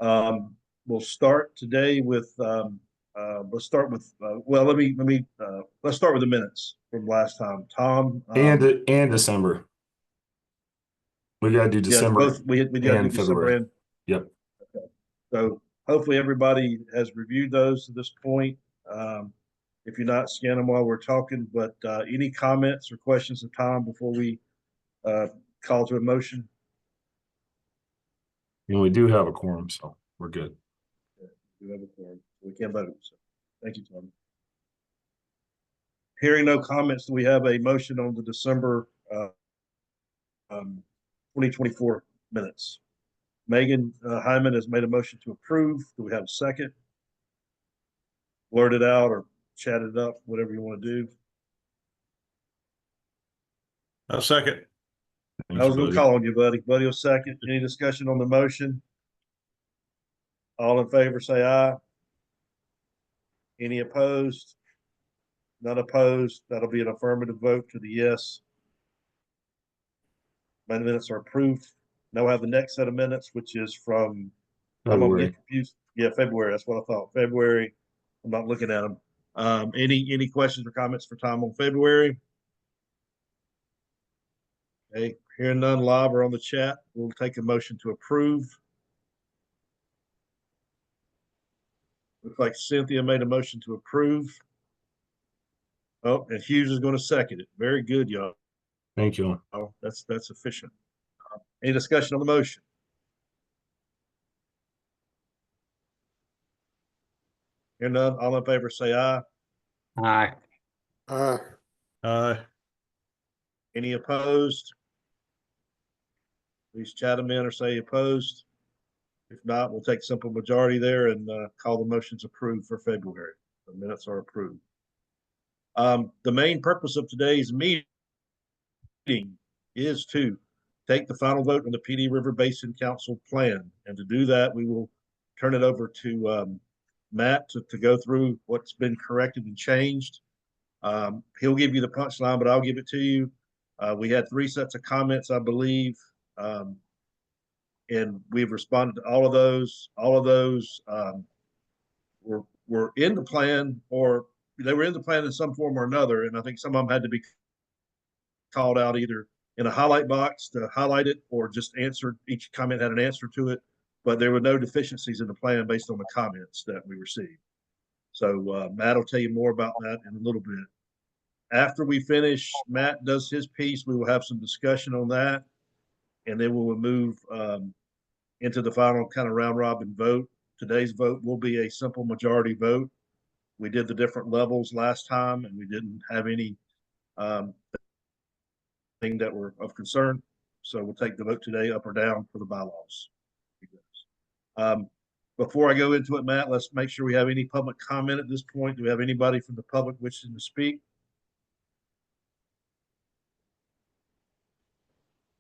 We'll start today with let's start with well, let's start with the minutes from last time. Tom, And December. We got to do yeah, December both we got to do and December February. and Yep. okay. So hopefully everybody has reviewed those to this point. If you're not, scan them while we're talking. But any comments or questions of Tom before we uh, call to a motion? And we do have a quorum, so we're good. We have a quorum. We can't vote. So thank you, Tom. Hearing no comments, do we have a motion on the December 2024 minutes? Megan Hyman has made a motion to approve. Do we have a second? Blurt it out or chat it up, whatever you want to do. A second. I was going to call on you, buddy. Buddy will second. Any discussion on the motion? All in favor, say aye. Any opposed? None opposed. That'll be an affirmative vote to the yes. My minutes are approved. Now I have the next set of minutes, which is from I'm gonna get confused. Yeah, February. That's what I thought. February. I'm not looking at them. Any questions or comments for Tom on February? Okay, hearing none live or on the chat, we'll take a motion to approve. Looks like Cynthia made a motion to approve. Oh, and Hughes is going to second it. Very good, y'all. Thank you. Oh, that's efficient. Any discussion on the motion? Hearing none, all in favor say aye. Aye. Aye. Any opposed? Please chat them in or say opposed. If not, we'll take simple majority there and call the motions approved for February. The minutes are approved. The main purpose of today's meeting is to take the final vote on the PD River Basin Council plan. And to do that, we will turn it over to Matt to go through what's been corrected and changed. He'll give you the punchline, but I'll give it to you. We had 3 sets of comments, I believe, and we've responded to all of those. All of those were in the plan, or they were in the plan in some form or another, and I think some of them had to be called out either in a highlight box to highlight it or just answered. Each comment had an answer to it, but there were no deficiencies in the plan based on the comments that we received. So Matt will tell you more about that in a little bit. After we finish, Matt does his piece. We will have some discussion on that, and then we will move into the final kind of round robin vote. Today's vote will be a simple majority vote. We did the different levels last time, and we didn't have any thing that were of concern. So we'll take the vote today up or down for the bylaws. Before I go into it, Matt, let's make sure we have any public comment at this point. Do we have anybody from the public wishing to speak?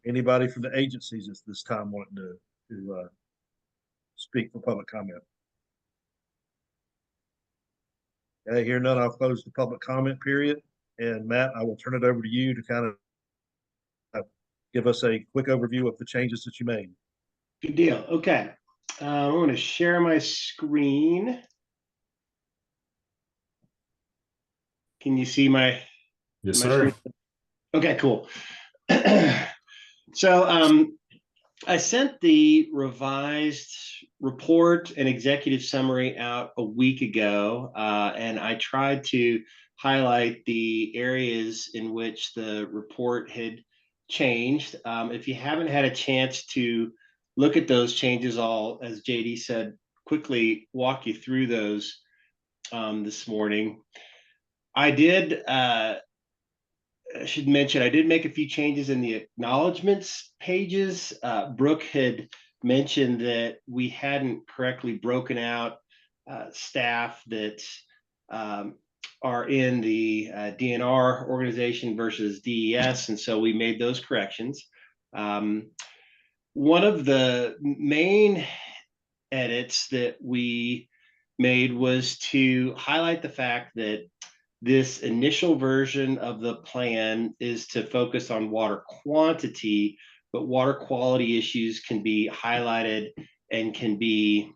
Anybody from the agencies at this time wanting to speak for public comment? Okay, hear none, I'll close the public comment period. And Matt, I will turn it over to you to kind of give us a quick overview of the changes that you made. Good deal. Okay. I'm going to share my screen. Can you see my? Yes, sir. Screen? Okay, cool. So I sent the revised report and executive summary out a week ago, and I tried to highlight the areas in which the report had changed. If you haven't had a chance to look at those changes, I'll, as JD said, quickly walk you through those this morning. I should mention, I did make a few changes in the acknowledgements pages. Brooke had mentioned that we hadn't correctly broken out staff that are in the DNR organization versus DES, and so we made those corrections. One of the main edits that we made was to highlight the fact that this initial version of the plan is to focus on water quantity, but water quality issues can be highlighted and can be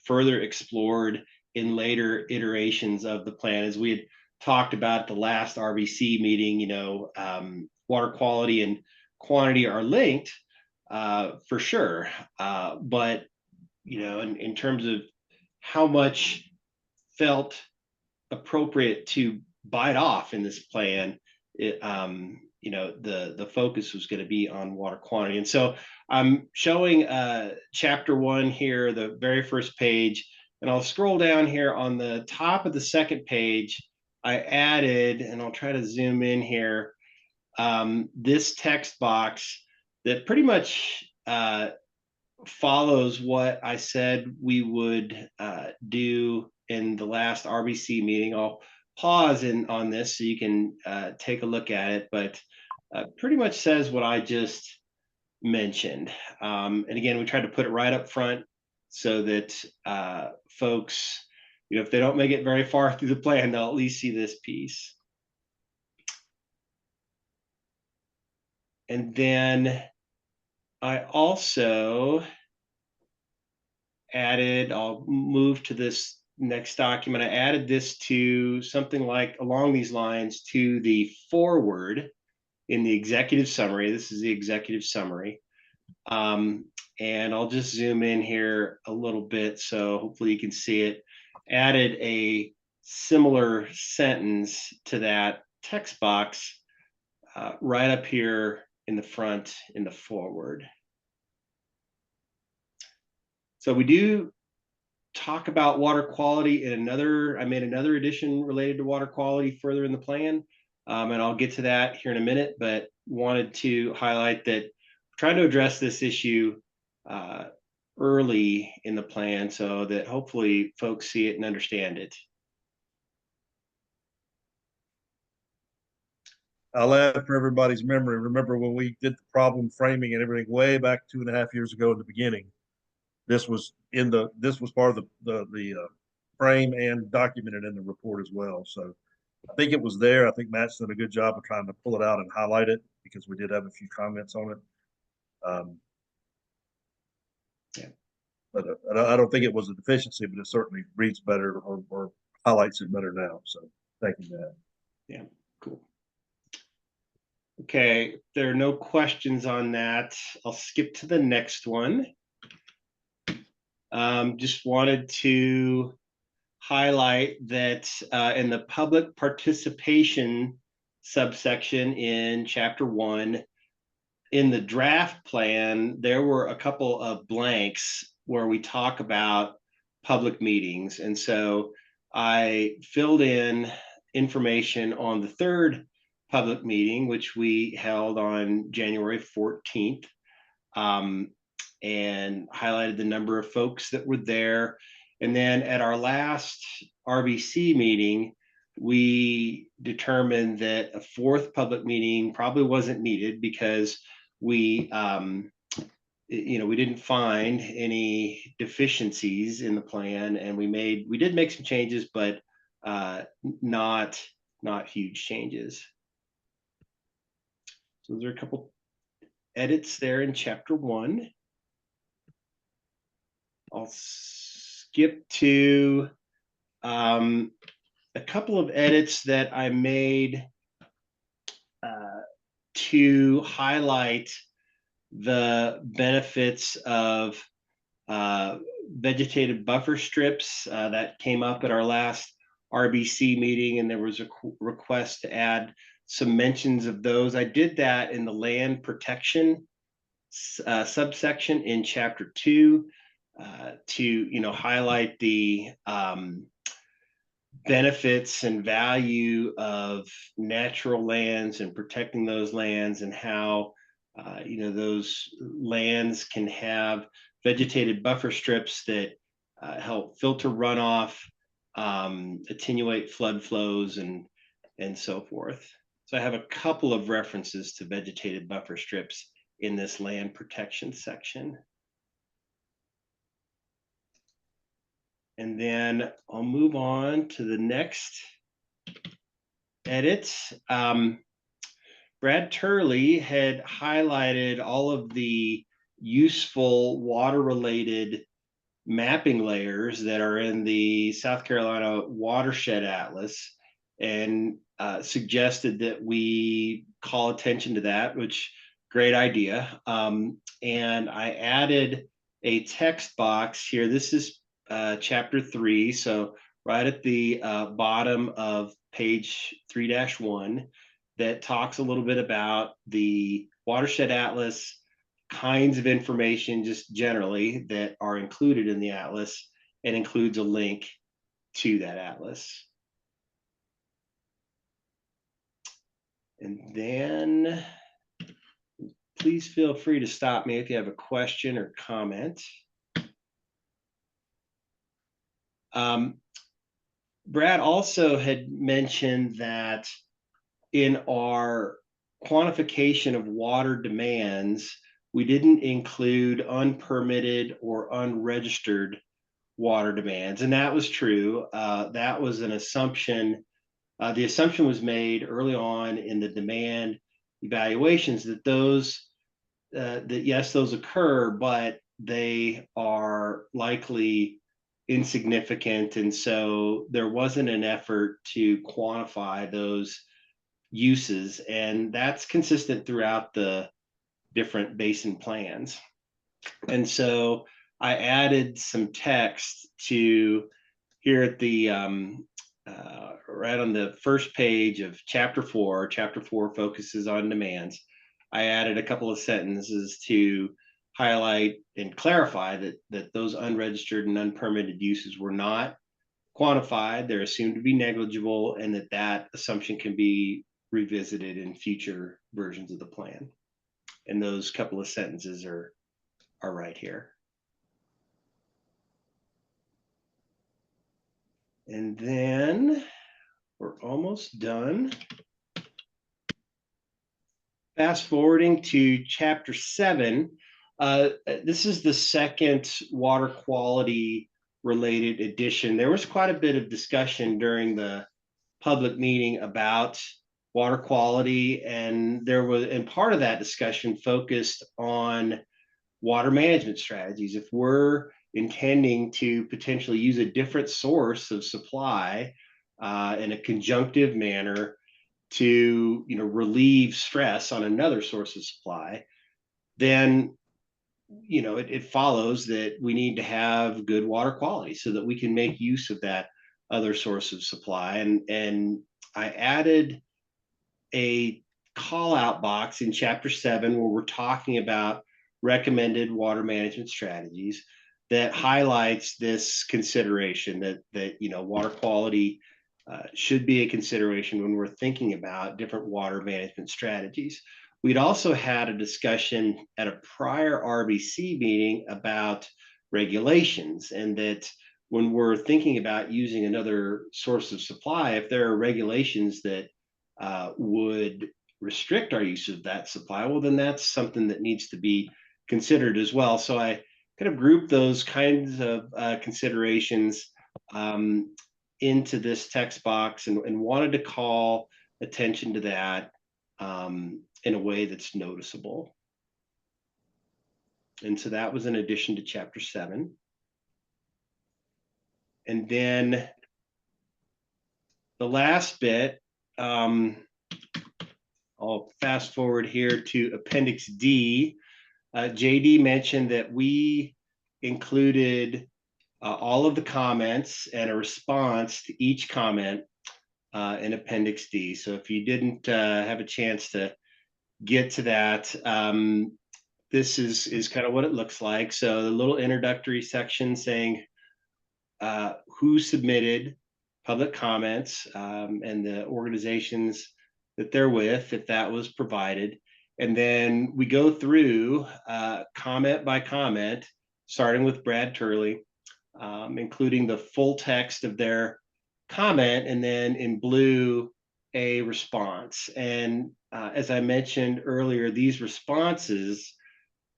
further explored in later iterations of the plan. As we had talked about at the last RBC meeting, water quality and quantity are linked for sure. But, in terms of how much felt appropriate to bite off in this plan, the focus was going to be on water quantity. And so I'm showing chapter 1 here, the very first page, and I'll scroll down here on the top of the second page. I added, and I'll try to zoom in here, this text box that pretty much follows what I said we would do in the last RBC meeting. I'll pause on this so you can take a look at it, but pretty much says what I just mentioned. And again, we tried to put it right up front so that folks, if they don't make it very far through the plan, they'll at least see this piece. And then I also added, I'll move to this next document. I added this to something like along these lines to the forward in the executive summary. This is the executive summary. And I'll just zoom in here a little bit so hopefully you can see it. Added a similar sentence to that text box right up here in the front in the forward. So we do talk about water quality in I made another addition related to water quality further in the plan. And I'll get to that here in a minute, but wanted to highlight that we're trying to address this issue early in the plan so that hopefully folks see it and understand it. I'll add for everybody's memory. Remember when we did the problem framing and everything way back 2.5 years ago in the beginning? This was part of the frame and documented in the report as well. So I think it was there. I think Matt's done a good job of trying to pull it out and highlight it because we did have a few comments on it. But I don't think it was a deficiency, but it certainly reads better or highlights it better now. So thank you, Matt. Yeah, cool. Okay, if there are no questions on that, I'll skip to the next one. Just wanted to highlight that in the public participation subsection in chapter 1, in the draft plan, there were a couple of blanks where we talk about public meetings. And so I filled in information on the third public meeting, which we held on January 14th. And highlighted the number of folks that were there. And then at our last RBC meeting, we determined that a fourth public meeting probably wasn't needed because we didn't find any deficiencies in the plan, and we did make some changes, but not huge changes. So there are a couple edits there in chapter 1. I'll skip to a couple of edits that I made to highlight the benefits of vegetative buffer strips that came up at our last RBC meeting, and there was a request to add some mentions of those. I did that in the land protection subsection in chapter 2. To highlight the benefits and value of natural lands and protecting those lands, and how those lands can have vegetated buffer strips that help filter runoff, attenuate flood flows, and so forth. So I have a couple of references to vegetated buffer strips in this land protection section. And then I'll move on to the next edit. Brad Turley had highlighted all of the useful water-related mapping layers that are in the South Carolina Watershed Atlas, and suggested that we call attention to that, which great idea. And I added a text box here. This is chapter 3, so right at the bottom of page 3-1, that talks a little bit about the Watershed Atlas, kinds of information just generally that are included in the atlas, and includes a link to that atlas. And then please feel free to stop me if you have a question or comment. Brad also had mentioned that in our quantification of water demands, we didn't include unpermitted or unregistered water demands, and that was true. That was an assumption. The assumption was made early on in the demand evaluations that yes, those occur, but they are likely insignificant, and so there wasn't an effort to quantify those uses, and that's consistent throughout the different basin plans. And so I added some text to here at the right on the first page of chapter 4. Chapter 4 focuses on demands. I added a couple of sentences to highlight and clarify that those unregistered and unpermitted uses were not quantified. They're assumed to be negligible, and that assumption can be revisited in future versions of the plan. And those couple of sentences are right here. And then we're almost done. Fast forwarding to chapter 7. This is the second water quality related edition. There was quite a bit of discussion during the public meeting about water quality, and part of that discussion focused on water management strategies. If we're intending to potentially use a different source of supply in a conjunctive manner to relieve stress on another source of supply, then it follows that we need to have good water quality so that we can make use of that other source of supply. And I added a call out box in chapter 7 where we're talking about recommended water management strategies that highlights this consideration that water quality should be a consideration when we're thinking about different water management strategies. We'd also had a discussion at a prior RBC meeting about regulations, and that when we're thinking about using another source of supply, if there are regulations that would restrict our use of that supply, well, then that's something that needs to be considered as well. So I kind of grouped those kinds of considerations into this text box, and wanted to call attention to that in a way that's noticeable. And so that was in addition to chapter 7. And then the last bit, I'll fast forward here to Appendix D. JD mentioned that we included all of the comments and a response to each comment in Appendix D. So if you didn't have a chance to get to that, this is kind of what it looks like. So the little introductory section saying who submitted public comments and the organizations that they're with, if that was provided. And then we go through comment by comment, starting with Brad Turley, including the full text of their comment, and then in blue, a response. And as I mentioned earlier, these responses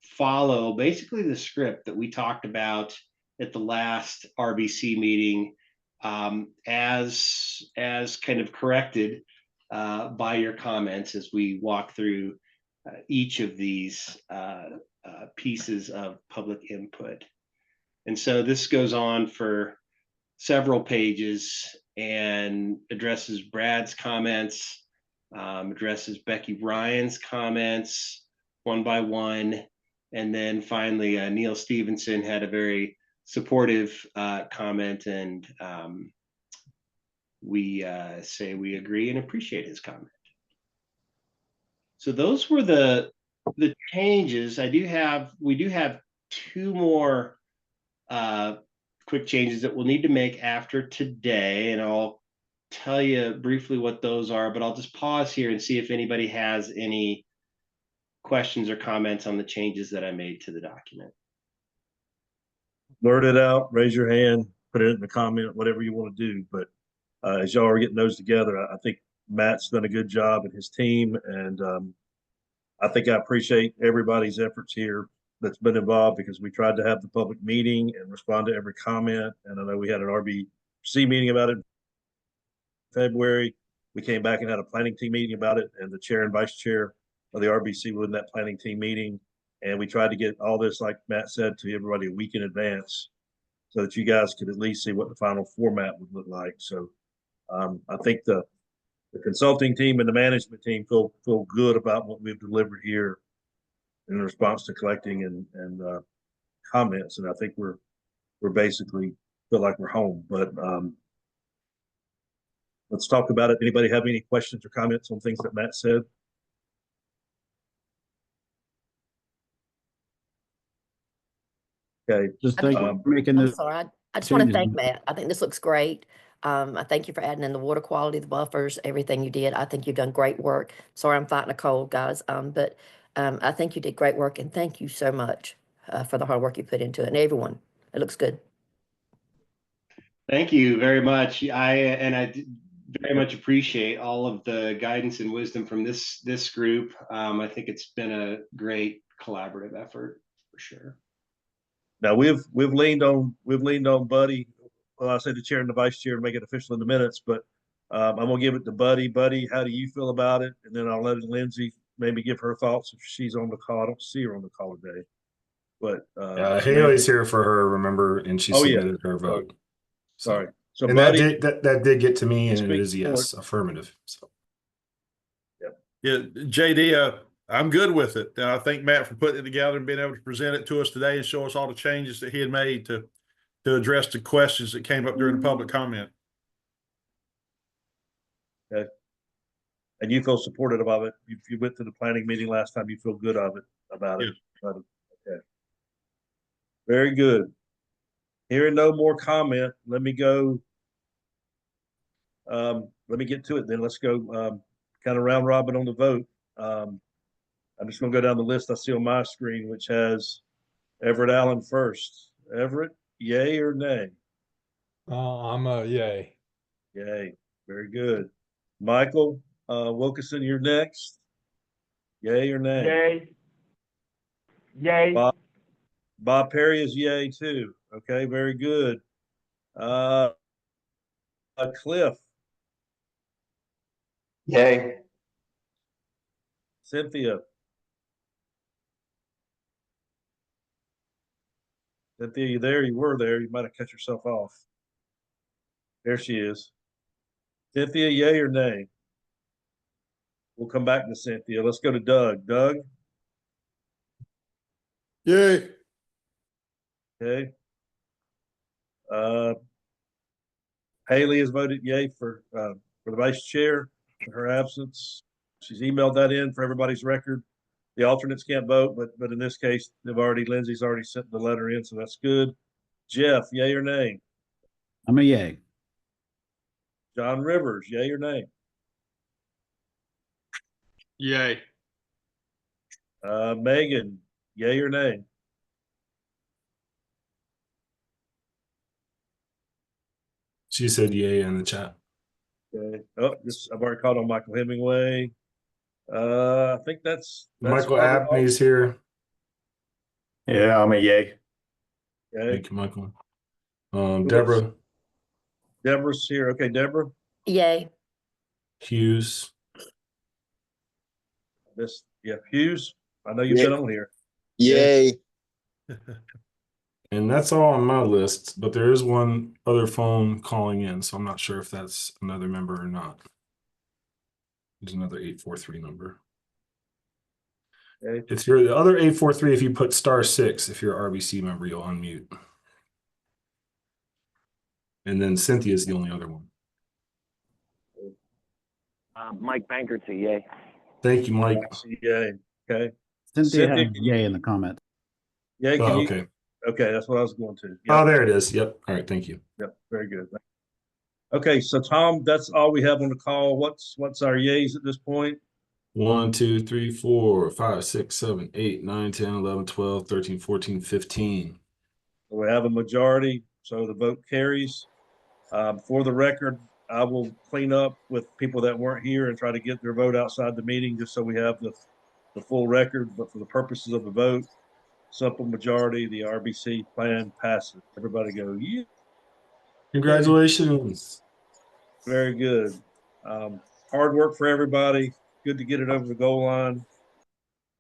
follow basically the script that we talked about at the last RBC meeting, as kind of corrected by your comments as we walk through each of these pieces of public input. And so this goes on for several pages and addresses Brad's comments, addresses Becky Ryan's comments one by one. And then finally, Neil Stevenson had a very supportive comment, and we say we agree and appreciate his comment. So those were the changes. We do have two more quick changes that we'll need to make after today, and I'll tell you briefly what those are, but I'll just pause here and see if anybody has any questions or comments on the changes that I made to the document. Blurt it out, raise your hand, put it in the comment, whatever you want to do. But as y'all are getting those together, I think Matt's done a good job and his team. And I think I appreciate everybody's efforts here that's been involved, because we tried to have the public meeting and respond to every comment. And I know we had an RBC meeting about it in February. We came back and had a planning team meeting about it, and the chair and vice chair of the RBC were in that planning team meeting. And we tried to get all this, like Matt said, to everybody a week in advance, so that you guys could at least see what the final format would look like. So I think the consulting team and the management team feel good about what we've delivered here in response to collecting and comments. And I think we're basically feel like we're home. But let's talk about it. Anybody have any questions or comments on things that Matt said? Okay. Just thank you for making I'm this. sorry. I just want to changes. thank Matt. I think this looks great. I thank you for adding in the water quality, the buffers, everything you did. I think you've done great work. Sorry, I'm fighting a cold, guys. But I think you did great work, and thank you so much for the hard work you put into it, and everyone. It looks good. Thank you very much. I very much appreciate all of the guidance and wisdom from this group. I think it's been a great collaborative effort for sure. Now we've leaned on Buddy. Well, I said the chair and the vice chair to make it official in the minutes, but I'm gonna give it to Buddy. Buddy, how do you feel about it? And then I'll let Lindsay maybe give her thoughts if she's on the call. I don't see her on the call today, but Haley's here for her, remember, and she Oh, yeah. submitted her vote. Sorry. So And Buddy, that did get to me, and it Speak is yes, forward. affirmative. So Yeah, JD, I'm good with it. I thank Matt for putting it together and being able to present it to us today and show us all the changes that he had made to address the questions that came up during the public comment. and you feel supportive of it. If you went to the planning meeting last time, you feel good about it. Yes. Okay. Very good. Hearing no more comment, let me go. Let me get to it then. Let's go kind of round robin on the vote. I'm just gonna go down the list I see on my screen, which has Everett Allen first. Everett, yay or nay? I'm a yay. Yay. Very good. Michael Wilkinson, you're next. Yay or nay? Yay. Yay. Bob Perry is yay too. Okay, very good. Cliff, Yay. Cynthia. Cynthia, you there? You were there. You might have cut yourself off. There she is. Cynthia, yay or nay? We'll come back to Cynthia. Let's go to Doug. Doug, Yay. okay. Haley has voted yay for the vice chair in her absence. She's emailed that in for everybody's record. The alternates can't vote, but in this case, Lindsay's already sent the letter in, so that's good. Jeff, yay or nay? I'm a yay. John Rivers, yay or nay? Yay. Megan, yay or nay? she said yay in the chat. Okay. Oh, I've already called on Michael Hemingway. I think that's Michael probably all. Abney's here. Yeah, I'm a yay. Okay. Thank you, Michael. else? Deborah Deborah's here. Okay, Deborah. Yay. Hughes. Yeah, Hughes. I know you've been on here. Yay. And that's all on my list, but there is one other phone calling in, so I'm not sure if that's another member or not. There's another 843 number. Okay. It's your the other 843. If you put *6, if you're an RBC member, you'll unmute. And then Cynthia is the only other one. Mike Bankerty, yay. Thank you, Mike. Yay. Okay. Cynthia Cynthia, has yay in the comments. Yeah, can Oh, you? okay. Okay, that's what I was going to. Oh, Yep, there it is. Yep. All right. Thank you. yep, very good. Okay, so Tom, that's all we have on the call. What's our yays at this point? 1, 2, 3, 4, 5, 6, 7, 8, 9, 10, 11, 12, 13, 14, 15. We have a majority, so the vote carries. For the record, I will clean up with people that weren't here and try to get their vote outside the meeting, just so we have the full record. But for the purposes of the vote, simple majority, the RBC plan passes. Everybody go, yeah. Congratulations. Very good. Hard work for everybody. Good to get it over the goal line.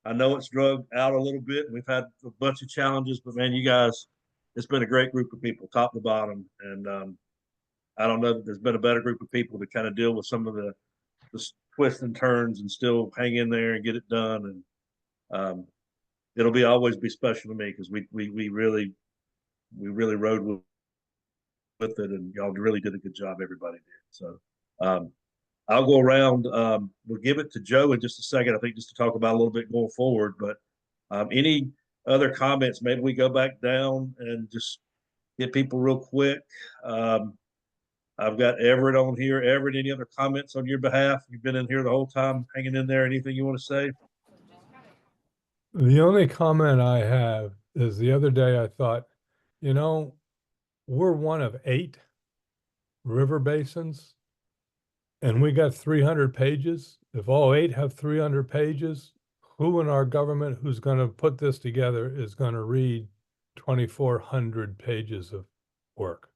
I know it's drug out a little bit. We've had a bunch of challenges, but man, you guys, it's been a great group of people, top to bottom. And I don't know that there's been a better group of people to kind of deal with some of the twists and turns and still hang in there and get it done. And it'll always be special to me because we really rode with it, and y'all really did a good job. Everybody did. So I'll go around. We'll give it to Joe in just a second, I think, just to talk about a little bit going forward. But any other comments? Maybe we go back down and just get people real quick. I've got Everett on here. Everett, any other comments on your behalf? You've been in here the whole time, hanging in there. Anything you want to say? The only comment I have is the other day I thought, we're one of 8 river basins and we got 300 pages. If all 8 have 300 pages, who in our government who's going to put this together is going to read 2,400 pages of work?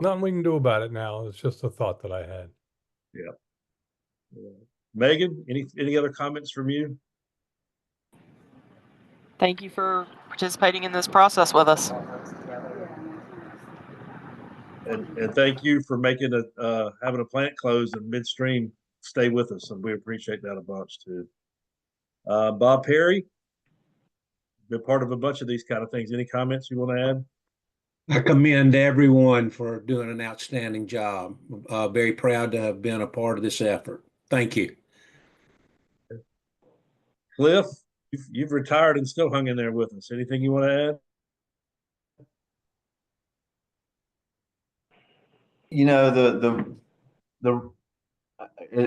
Nothing we can do about it now. It's just a thought that I had. Yeah. Megan, any other comments from you? Thank you for participating in this process with us. And thank you for making having a plant close in midstream stay with us, and we appreciate that a bunch too. Bob Perry, been part of a bunch of these kind of things. Any comments you want to add? I commend everyone for doing an outstanding job. Very proud to have been a part of this effort. Thank you. Cliff, you've retired and still hung in there with us. Anything you want to add?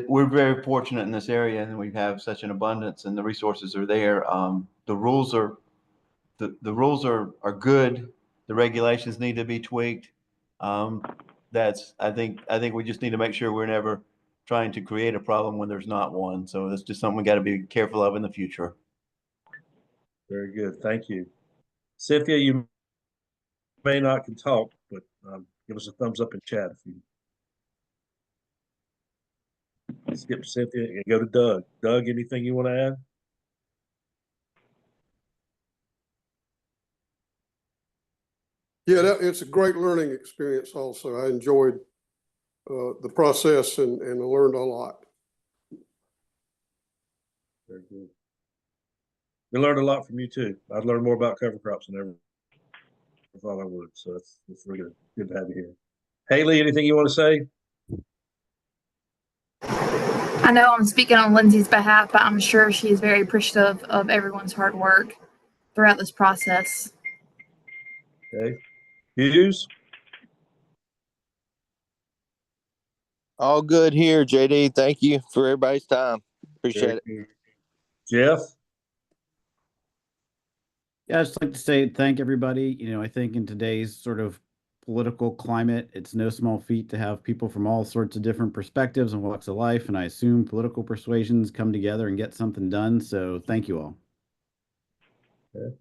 We're very fortunate in this area, and we have such an abundance, and the resources are there. The rules are good. The regulations need to be tweaked. I think we just need to make sure we're never trying to create a problem when there's not one. So that's just something we got to be careful of in the future. Very good. Thank you. Cynthia, you may not can talk, but give us a thumbs up in chat if you skip Cynthia and go to Doug. Doug, anything you want to add? Yeah, it's a great learning experience also. I enjoyed the process and I learned a lot. Very good. We learned a lot from you too. I've learned more about cover crops than ever I thought I would. So it's really good. Good to have you here. Haley, anything you want to say? I know I'm speaking on Lindsay's behalf, but I'm sure she's very appreciative of everyone's hard work throughout this process. Okay. Hughes? All good here, JD. Thank you for everybody's time. Appreciate it. Jeff? Yeah, I'd just like to say thank everybody. I think in today's sort of political climate, it's no small feat to have people from all sorts of different perspectives and walks of life. And I assume political persuasions come together and get something done. So thank you all. Okay.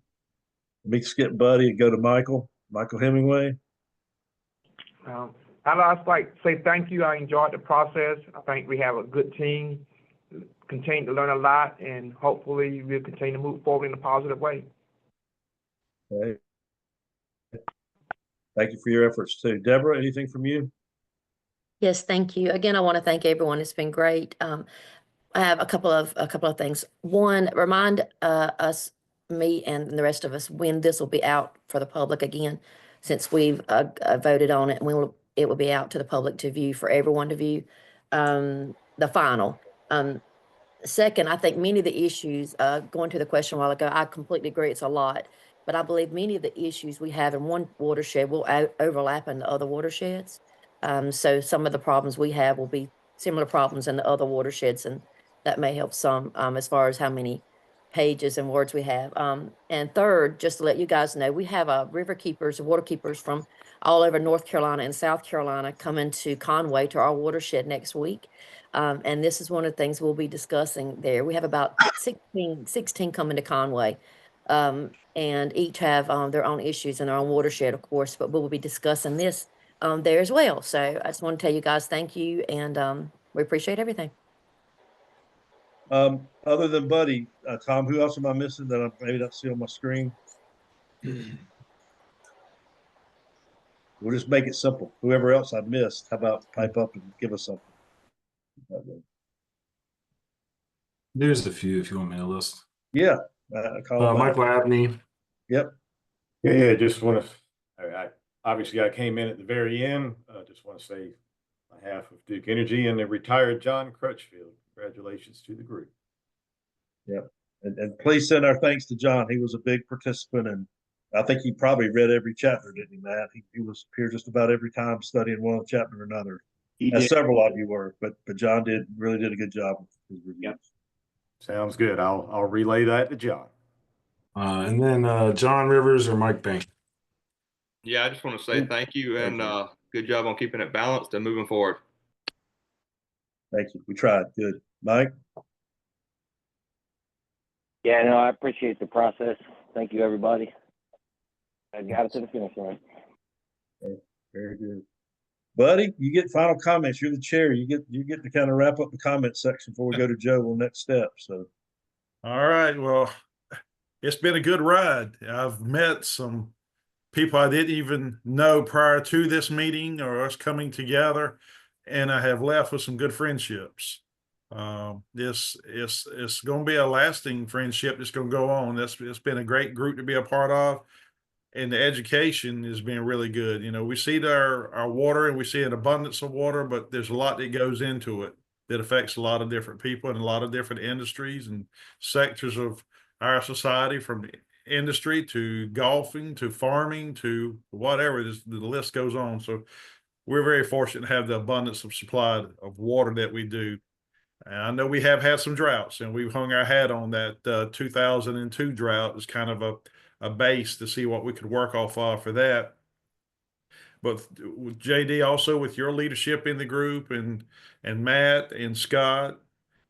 Let me skip Buddy and go to Michael. Michael Hemingway. I'd just like to say thank you. I enjoyed the process. I think we have a good team, continue to learn a lot, and hopefully we'll continue to move forward in a positive way. Okay. Thank you for your efforts too. Deborah, anything from you? Yes, thank you. Again, I want to thank everyone. It's been great. I have a couple of things. One, remind us, me and the rest of us, when this will be out for the public again, since we've voted on it, and it will be out to the public to view, for everyone to view, the final. Second, I think many of the issues, going to the question a while ago, I completely agree, it's a lot, but I believe many of the issues we have in one watershed will overlap in the other watersheds. So some of the problems we have will be similar problems in the other watersheds, and that may help some, as far as how many pages and words we have. And third, just to let you guys know, we have river keepers, water keepers from all over North Carolina and South Carolina coming to Conway, to our watershed, next week. And this is one of the things we'll be discussing there. We have about 16 coming to Conway, and each have their own issues in their own watershed, of course, but we'll be discussing this there as well. So I just want to tell you guys thank you, and we appreciate everything. Other than Buddy, Tom, who else am I missing that I maybe not see on my screen? We'll just make it simple. Whoever else I missed, how about pipe up and give us something? There's a few if you want me to list. Yeah, call them out. Michael Abney. Yep. Yeah, just want to, I obviously I came in at the very end. Just want to say on behalf of Duke Energy and the retired John Crutchfield, congratulations to the group. Yep. And please send our thanks to John. He was a big participant, and I think he probably read every chapter, didn't he, Matt? He was here just about every time studying one chapter or another. As several of you were, but John really did a good job with his reviews. Yep. Sounds good. I'll relay that to John. And then John Rivers or Mike Bank. Yeah, I just want to say thank you, and good job on keeping it balanced and moving forward. Thank you. We tried. Good. Mike? Yeah, no, I appreciate the process. Thank you, everybody. I got it to the finish line. Okay. Very good. Buddy, you get final comments. You're the chair. You get to kind of wrap up the comment section before we go to Joe on next step. So, all right. Well, it's been a good ride. I've met some people I didn't even know prior to this meeting or us coming together, and I have left with some good friendships. It's going to be a lasting friendship that's going to go on. It's been a great group to be a part of, and the education has been really good. You know, we see our water and we see an abundance of water, but there's a lot that goes into it that affects a lot of different people and a lot of different industries and sectors of our society, from industry to golfing to farming to whatever. The list goes on. So we're very fortunate to have the abundance of supply of water that we do. And I know we have had some droughts, and we've hung our hat on that 2002 drought as kind of a base to see what we could work off of for that. But with JD, also with your leadership in the group, and Matt and Scott,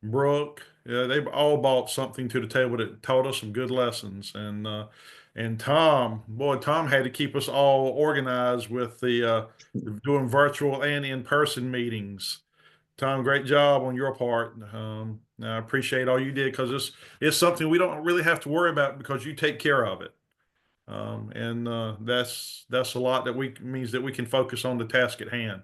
Brooke, they've all brought something to the table that taught us some good lessons. And Tom, Tom had to keep us all organized with the doing virtual and in-person meetings. Tom, great job on your part. I appreciate all you did, because it's something we don't really have to worry about because you take care of it. That's a lot means that we can focus on the task at hand.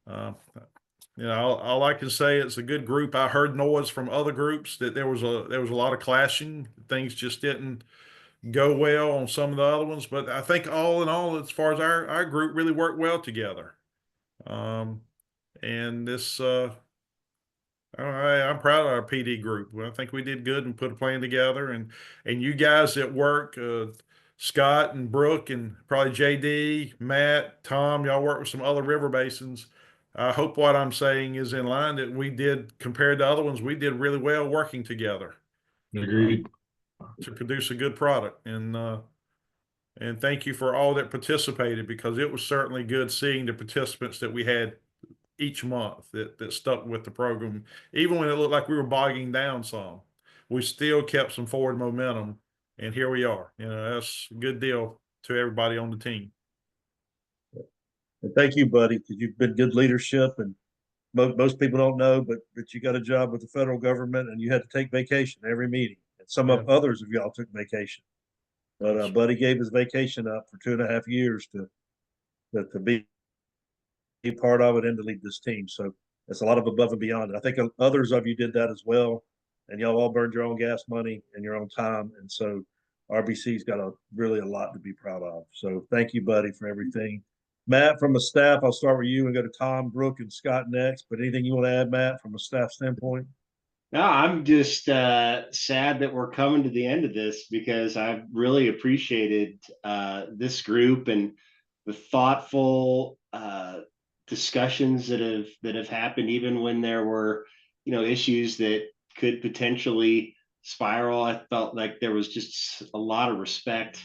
All I can say, it's a good group. I heard noise from other groups that there was a lot of clashing. Things just didn't go well on some of the other ones, but I think all in all, as far as our group really worked well together. And this, I'm proud of our PD group. I think we did good and put a plan together. And you guys at work, Scott and Brooke and probably JD, Matt, Tom, y'all work with some other river basins. I hope what I'm saying is in line, that we did, compared to other ones, we did really well working together. Agreed. To produce a good product. And thank you for all that participated, because it was certainly good seeing the participants that we had each month that stuck with the program. Even when it looked like we were bogging down some, we still kept some forward momentum, and here we are. That's a good deal to everybody on the team. And thank you, buddy, because you've been good leadership, and most people don't know, but you got a job with the federal government and you had to take vacation every meeting. And some of others of y'all took vacation. But Buddy gave his vacation up for 2.5 years to be part of it and to lead this team. So it's a lot of above and beyond. I think others of you did that as well, and y'all all burned your own gas money and your own time. And so RBC's got really a lot to be proud of. So thank you, Buddy, for everything. Matt, from the staff, I'll start with you and go to Tom, Brooke, and Scott next. But anything you want to add, Matt, from a staff standpoint? No, I'm just sad that we're coming to the end of this, because I've really appreciated this group and the thoughtful discussions that have happened, even when there were, issues that could potentially spiral. I felt like there was just a lot of respect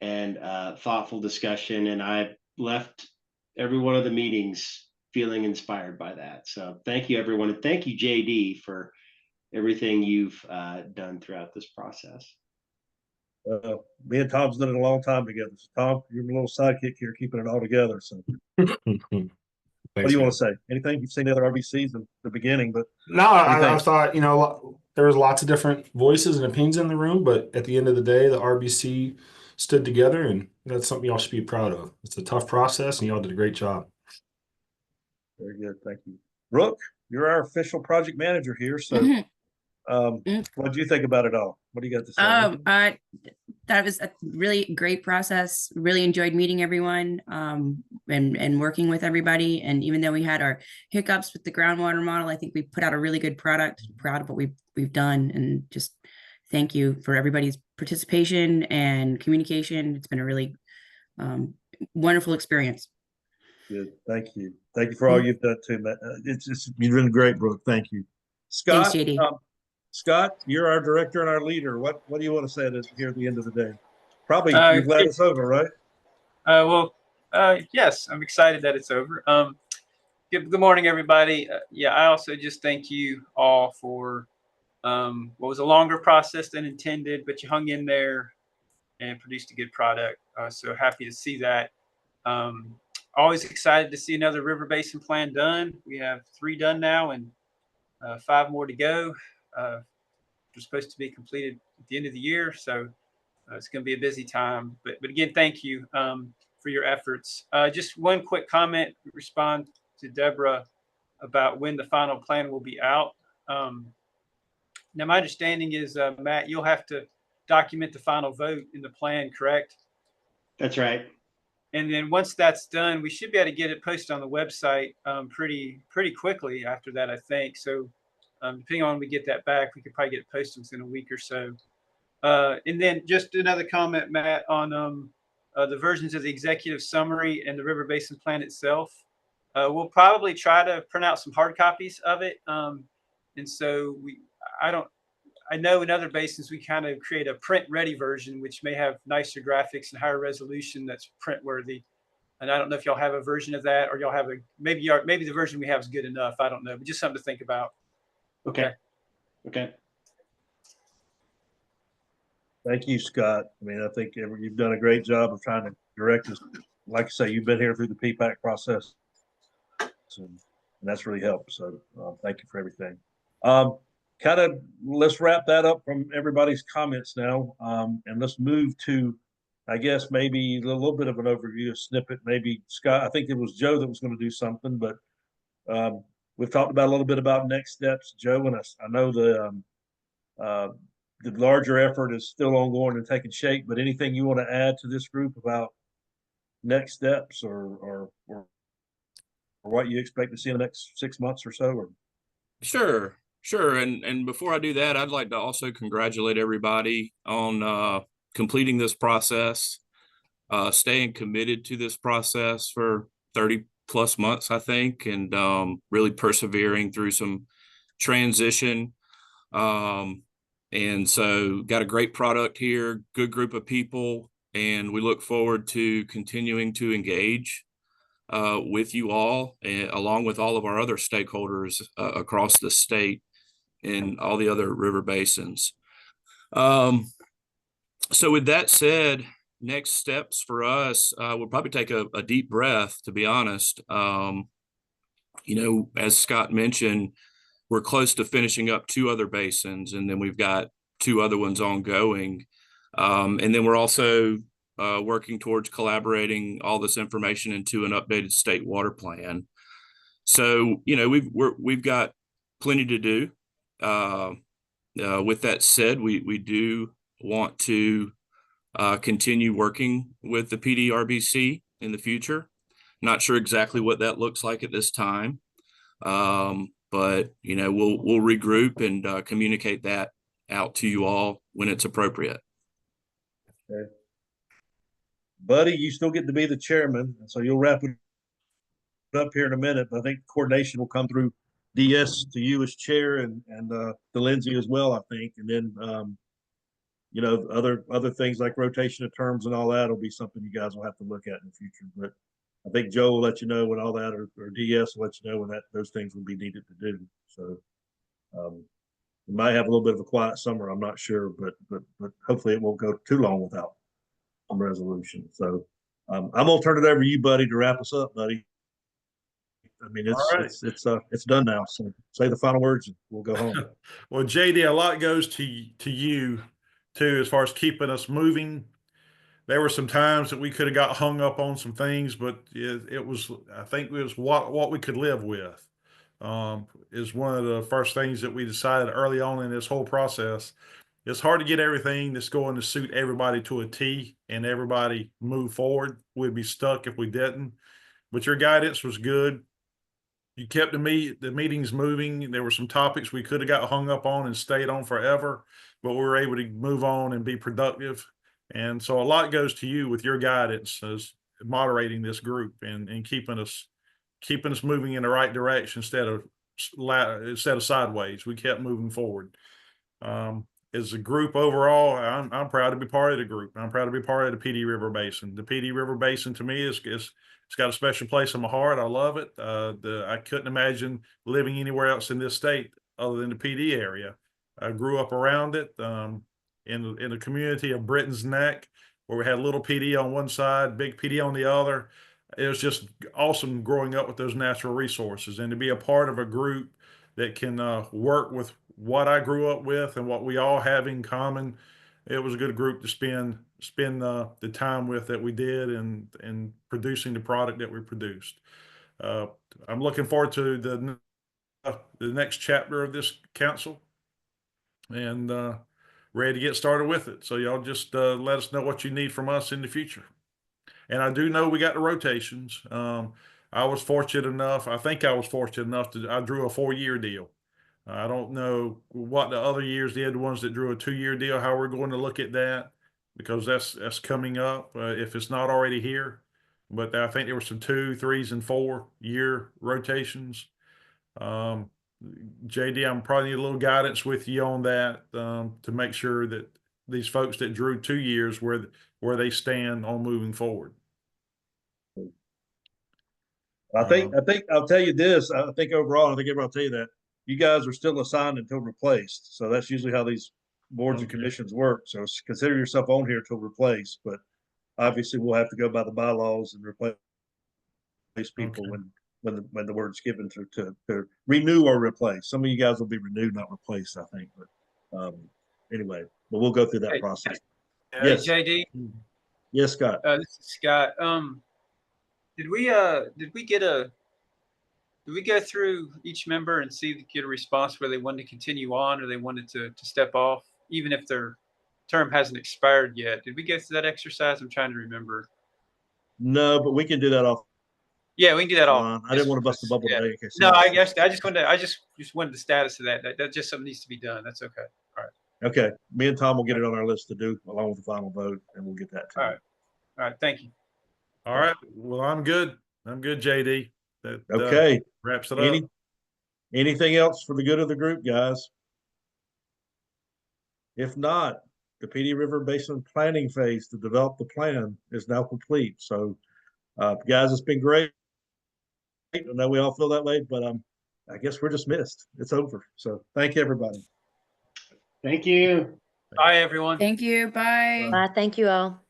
and thoughtful discussion, and I left every one of the meetings feeling inspired by that. So thank you, everyone, and thank you, JD, for everything you've done throughout this process. Me and Tom's done it a long time together. So Tom, you're my little sidekick here, keeping it all together. So what do you want to say? Anything? You've seen the other RBCs in the beginning, but no, I thought, there was lots of different voices and opinions in the room, but at the end of the day, the RBC stood together, and that's something y'all should be proud of. It's a tough process, and y'all did a great job. Very good. Thank you. Brooke, you're our official project manager here. So what do you think about it all? What do you got to say? That was a really great process. Really enjoyed meeting everyone and working with everybody. And even though we had our hiccups with the groundwater model, I think we put out a really good product. Proud of what we've done, and just thank you for everybody's participation and communication. It's been a really wonderful experience. Good. Thank you. Thank you for all you've done too, Matt. You've been great, Brooke. Thank you. Scott, thanks, JD. Scott, you're our director and our leader. What do you want to say here at the end of the day? Probably you're glad it's over, right? Yes, I'm excited that it's over. Good morning, everybody. I also just thank you all for what was a longer process than intended, but you hung in there and produced a good product. So happy to see that. Always excited to see another River Basin plan done. We have 3 done now and 5 more to go. They're supposed to be completed at the end of the year, so it's going to be a busy time. But again, thank you for your efforts. Just one quick comment, respond to Deborah about when the final plan will be out. Now, my understanding is, Matt, you'll have to document the final vote in the plan, correct? That's right. And then once that's done, we should be able to get it posted on the website pretty quickly after that, I think. So depending on when we get that back, we could probably get it posted within a week or so. And then just another comment, Matt, on the versions of the executive summary and the River Basin plan itself. We'll probably try to print out some hard copies of it. And so I know in other basins, we kind of create a print ready version, which may have nicer graphics and higher resolution that's print worthy. And I don't know if y'all have a version of that, or y'all have maybe the version we have is good enough. I don't know, but just something to think about. Okay. Thank you, Scott. I mean, I think you've done a great job of trying to direct us. Like I say, you've been here through the PPAC process, and that's really helped. So thank you for everything. Let's wrap that up from everybody's comments now, and let's move to, I guess, maybe a little bit of an overview, a snippet. Maybe Scott, I think it was Joe that was going to do something, but we've talked about a little bit about next steps, Joe, and I know the larger effort is still ongoing and taking shape, but anything you want to add to this group about next steps or what you expect to see in the next 6 months or so? Or? Sure. And before I do that, I'd like to also congratulate everybody on completing this process, staying committed to this process for 30 plus months, I think, and really persevering through some transition. And so got a great product here, good group of people, and we look forward to continuing to engage with you all, along with all of our other stakeholders across the state and all the other river basins. So with that said, next steps for us, we'll probably take a deep breath, to be honest. as Scott mentioned, we're close to finishing up 2 other basins, and then we've got 2 other ones ongoing. And then we're also working towards collaborating all this information into an updated state water plan. So, we've got plenty to do. With that said, we do want to continue working with the PDRBC in the future. Not sure exactly what that looks like at this time. But we'll regroup and communicate that out to you all when it's appropriate. Okay. Buddy, you still get to be the chairman, so you'll wrap it up here in a minute, but I think coordination will come through DS to you as chair and to Lindsay as well, I think. And then other things like rotation of terms and all that will be something you guys will have to look at in the future. But I think Joe will let you know when all that, or DS will let you know when those things will be needed to do. So we might have a little bit of a quiet summer. I'm not sure, but hopefully it won't go too long without some resolution. So I'm gonna turn it over to you, buddy, to wrap us up, buddy. I mean, it's done now. So say the final words and we'll go home. Well, JD, a lot goes to you too, as far as keeping us moving. There were some times that we could have got hung up on some things, but I think it was what we could live with. Is one of the first things that we decided early on in this whole process. It's hard to get everything that's going to suit everybody to a T and everybody move forward. We'd be stuck if we didn't. But your guidance was good. You kept the meetings moving. There were some topics we could have got hung up on and stayed on forever, but we were able to move on and be productive. And so a lot goes to you with your guidance as moderating this group and keeping us moving in the right direction instead of sideways. We kept moving forward. As a group overall, I'm proud to be part of the group. I'm proud to be part of the PD River Basin. The PD River Basin to me it's got a special place in my heart. I love it. I couldn't imagine living anywhere else in this state other than the PD area. I grew up around it in the community of Britton's Neck, where we had a little PD on one side, big PD on the other. It was just awesome growing up with those natural resources, and to be a part of a group that can work with what I grew up with and what we all have in common. It was a good group to spend the time with that we did and producing the product that we produced. I'm looking forward to the next chapter of this council and ready to get started with it. So y'all just let us know what you need from us in the future. And I do know we got the rotations. I was fortunate enough. I think I was fortunate enough I drew a 4-year deal. I don't know what the other years did, the ones that drew a 2-year deal, how we're going to look at that, because that's coming up if it's not already here. But I think there were some 2, 3s, and 4-year rotations. JD, I'm probably need a little guidance with you on that to make sure that these folks that drew 2 years where they stand on moving forward. I think I'll tell you this. I think overall, I think everyone will tell you that you guys are still assigned until replaced. So that's usually how these boards and commissions work. So consider yourself on here till replaced. But obviously, we'll have to go by the bylaws and replace people when the word's given to renew or replace. Some of you guys will be renewed, not replaced, I think. But anyway, but we'll go through that process. Yes, JD. Yes, Scott. This is Scott. Did we go through each member and get a response where they wanted to continue on or they wanted to step off, even if their term hasn't expired yet? Did we go through that exercise? I'm trying to remember. No, but we can do that off. Yeah, we can do that off. I didn't want to bust the bubble today. In case No, I guess I just wanted the status of that. That just something needs to be done. That's okay. All right. Okay. Me and Tom will get it on our list to do along with the final vote, and we'll get that to you. All right. Thank you. All right. Well, I'm good, JD. That okay. Wraps it up. Anything else for the good of the group, guys? If not, the PD River Basin planning phase to develop the plan is now complete. So, guys, it's been great. I know we all feel that way, but I guess we're dismissed. It's over. So, thank you, everybody. Thank you. Bye, everyone. Thank you. Bye. Bye. Thank you all.